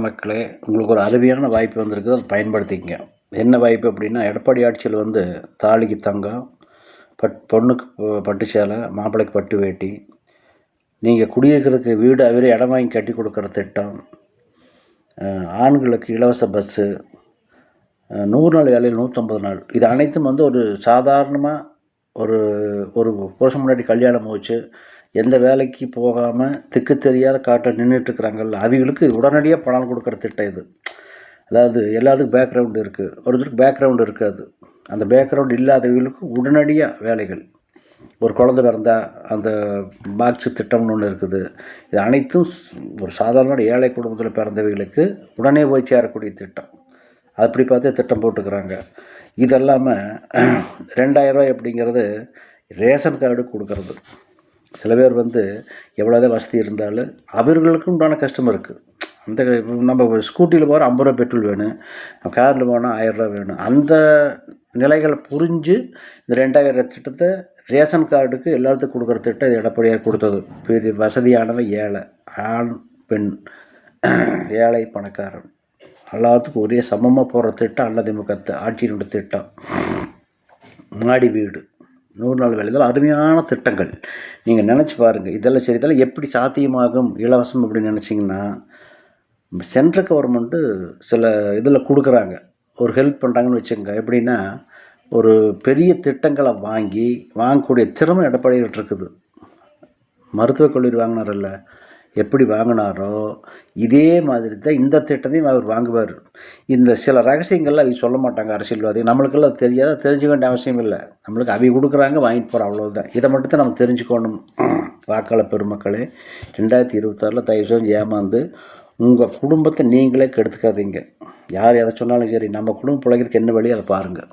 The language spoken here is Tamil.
மக்களே, உங்களுக்கு ஒரு அருமையான வாய்ப்பு வந்திருக்குது. அதை பயன்படுத்திக்கங்க. என்ன வாய்ப்பு அப்படின்னா, எடப்பாடி ஆட்சியில் வந்து தாலிக்கு தங்கம், பொண்ணுக்கு பட்டு சேலை, மாப்பிள்ளைக்கு பட்டு வேட்டி, நீங்கள் குடியிருக்கிறதுக்கு வீடு அவரே இடம் வாங்கி கட்டி கொடுக்குற திட்டம், ஆண்களுக்கு இலவச பஸ்ஸு, 100 நாள் வேலையில் 150 நாள், இது அனைத்தும் வந்து ஒரு சாதாரணமாக ஒரு ஒரு புருஷன் முன்னாடி கல்யாணம் போச்சு, எந்த வேலைக்கு போகாமல் திக்கு தெரியாத காட்டில் நின்றுட்டுருக்குறாங்கல்ல, அவங்களுக்கு உடனடியாக பணம் கொடுக்குற திட்டம் இது. அதாவது எல்லாத்துக்கும் பேக்ரவுண்டு இருக்குது, ஒருத்தருக்கு பேக்ரவுண்டு இருக்காது. அந்த பேக்ரவுண்டு இல்லாதவங்களுக்கு உடனடியாக வேலைகள். ஒரு குழந்தை பிறந்தா அந்த பாக்ஸு திட்டம்னு ஒன்று இருக்குது. இது அனைத்தும் ஒரு சாதாரண ஏழை குடும்பத்தில் பிறந்தவர்களுக்கு உடனே போய் சேரக்கூடிய திட்டம். அப்படி பார்த்து திட்டம் போட்டுக்கிறாங்க. இதெல்லாமல் 2000 அப்படிங்கிறது ரேஷன் கார்டு கொடுக்கறது. சில பேர் வந்து எவ்வளோதான் வசதி இருந்தாலும் அவர்களுக்கும் உண்டான கஷ்டம் இருக்குது. அந்த நம்ம ஸ்கூட்டியில் போகிற 50 ரூபா பெட்ரோல் வேணும், காரில் போனால் 1000 ரூபா வேணும். அந்த நிலைகளை புரிஞ்சு இந்த 2000 திட்டத்தை ரேஷன் கார்டுக்கு எல்லாத்துக்கும் கொடுக்குற திட்டம் இது எடப்பாடியார் கொடுத்தது. பெரிய வசதியானவன் ஏழை, ஆண் பெண், ஏழை பணக்காரன் எல்லாத்துக்கும் ஒரே சமமாக போகிற திட்டம் அதிமுக ஆட்சியினுடைய திட்டம். மாடி வீடு, 100 நாள் வேலை, இதெல்லாம் அருமையான திட்டங்கள். நீங்கள் நினச்சி பாருங்கள். இதெல்லாம் சரி, இதெல்லாம் எப்படி சாத்தியமாகும் இலவசம் அப்படின்னு நினச்சிங்கன்னா, சென்ட்ரல் கவர்மெண்ட்டு சில இதில் கொடுக்குறாங்க, ஒரு ஹெல்ப் பண்ணுறாங்கன்னு வச்சுக்கோங்க. எப்படின்னா, ஒரு பெரிய திட்டங்களை வாங்கக்கூடிய திறமை எடப்பாடிகிட்ட இருக்குது. மருத்துவக் கல்லூரி வாங்கினார்ல, எப்படி வாங்கினாரோ இதே மாதிரி தான் இந்த திட்டத்தையும் அவர் வாங்குவார். இந்த சில ரகசியங்கள்லாம் அவங்க சொல்ல மாட்டாங்க அரசியல்வாதி. நம்மளுக்கெல்லாம் தெரியாத, தெரிஞ்சுக்க வேண்டிய அவசியம் இல்லை. நம்மளுக்கு அவங்க கொடுக்குறாங்க, வாங்கிட்டு போகிறோம், அவ்வளோதான். இதை மட்டும் தான் நம்ம தெரிஞ்சுக்கணும். வாக்காளர் பெருமக்களே, 2026 தயவு செஞ்சு ஏமாந்து உங்கள் குடும்பத்தை நீங்களே கெடுத்துக்காதீங்க. யார் எதை சொன்னாலும் சரி, நம்ம குடும்பம் பிழைக்கிறதுக்கு என்ன வழி அதை பாருங்கள்.